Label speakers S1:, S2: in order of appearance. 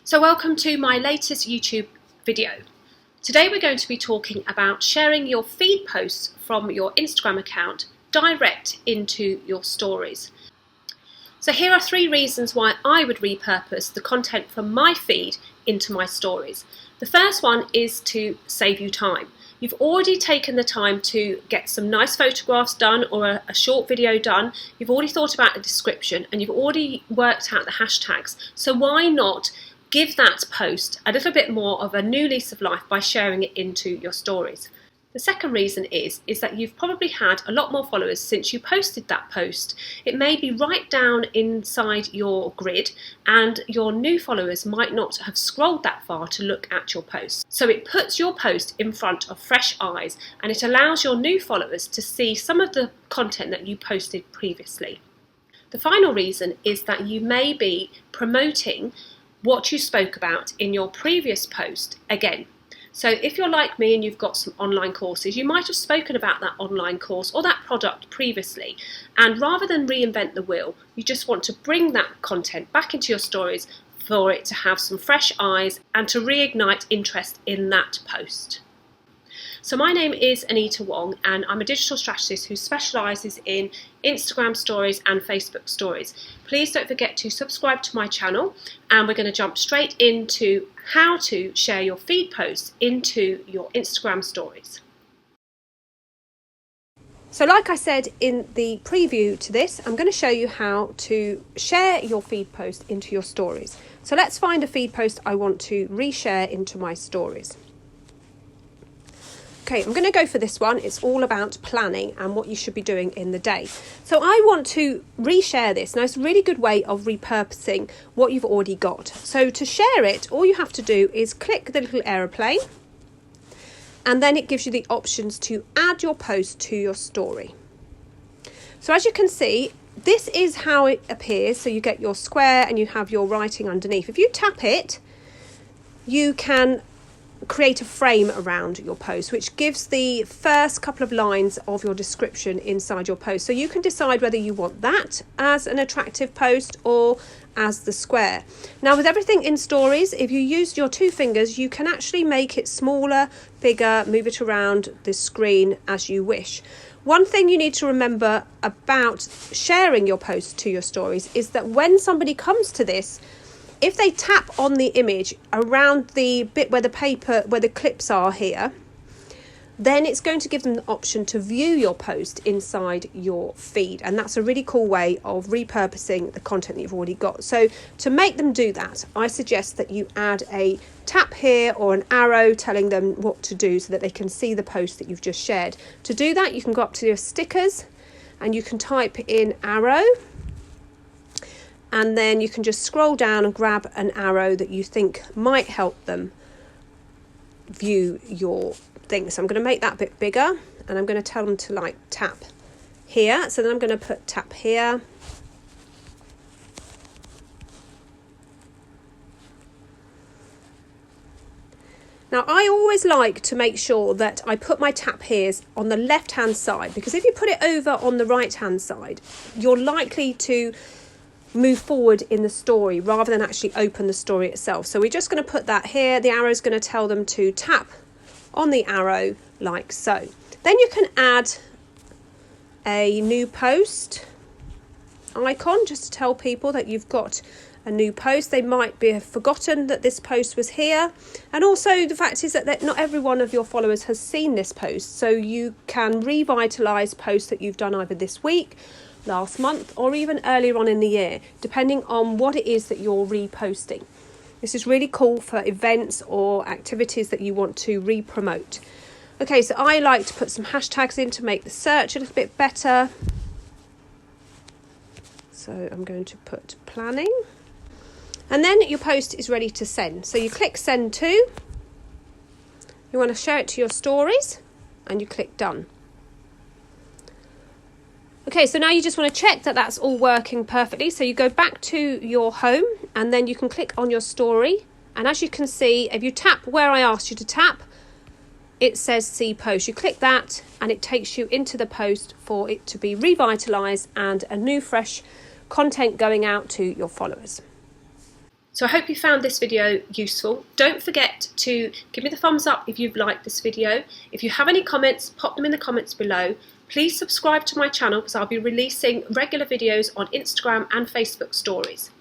S1: So welcome to my latest YouTube video. Today we're going to be talking about sharing your feed posts from your Instagram account direct into your stories. So here are 3 reasons why I would repurpose the content from my feed into my stories. The first one is to save you time. You've already taken the time to get some nice photographs done or a short video done. You've already thought about the description and you've already worked out the hashtags. So why not give that post a little bit more of a new lease of life by sharing it into your stories? The second reason is that you've probably had a lot more followers since you posted that post. It may be right down inside your grid and your new followers might not have scrolled that far to look at your post. So it puts your post in front of fresh eyes and it allows your new followers to see some of the content that you posted previously. The final reason is that you may be promoting what you spoke about in your previous post again. So if you're like me and you've got some online courses, you might have spoken about that online course or that product previously, and rather than reinvent the wheel, you just want to bring that content back into your stories for it to have some fresh eyes and to reignite interest in that post. So my name is Anita Wong and I'm a digital strategist who specialises in Instagram stories and Facebook stories. Please don't forget to subscribe to my channel, and we're going to jump straight into how to share your feed posts into your Instagram stories. So like I said in the preview to this, I'm going to show you how to share your feed post into your stories. So let's find a feed post I want to reshare into my stories. Okay, I'm going to go for this one. It's all about planning and what you should be doing in the day. So I want to reshare this. Now, it's a really good way of repurposing what you've already got. So to share it, all you have to do is click the little aeroplane, and then it gives you the options to add your post to your story. So as you can see, this is how it appears. So you get your square and you have your writing underneath. If you tap it, you can create a frame around your post, which gives the first couple of lines of your description inside your post. So you can decide whether you want that as an attractive post or as the square. Now, with everything in stories, if you use your 2 fingers, you can actually make it smaller, bigger, move it around the screen as you wish. One thing you need to remember about sharing your post to your stories is that when somebody comes to this, if they tap on the image around the bit where the clips are here, then it's going to give them the option to view your post inside your feed. And that's a really cool way of repurposing the content that you've already got. So to make them do that, I suggest that you add a tap here or an arrow telling them what to do so that they can see the post that you've just shared. To do that, you can go up to your stickers and you can type in arrow. And then you can just scroll down and grab an arrow that you think might help them view your thing. So I'm going to make that a bit bigger and I'm going to tell them to tap here. So then I'm going to put tap here. Now, I always like to make sure that I put my tap here's on the left hand side, because if you put it over on the right hand side, you're likely to move forward in the story rather than actually open the story itself. So we're just going to put that here. The arrow is going to tell them to tap on the arrow like so. Then you can add a new post icon just to tell people that you've got a new post. They might have forgotten that this post was here. And also the fact is that not every one of your followers has seen this post. So you can revitalise posts that you've done either this week, last month, or even earlier on in the year, depending on what it is that you're reposting. This is really cool for events or activities that you want to re-promote. Okay, so I like to put some hashtags in to make the search a little bit better. So I'm going to put planning. And then your post is ready to send. So you click send to. You want to share it to your stories and you click done. Okay, so now you just want to check that that's all working perfectly. So you go back to your home and then you can click on your story. And as you can see, if you tap where I asked you to tap, it says see post. You click that and it takes you into the post for it to be revitalised and a new fresh content going out to your followers. So I hope you found this video useful. Don't forget to give me the thumbs up if you've liked this video. If you have any comments, pop them in the comments below. Please subscribe to my channel because I'll be releasing regular videos on Instagram and Facebook stories.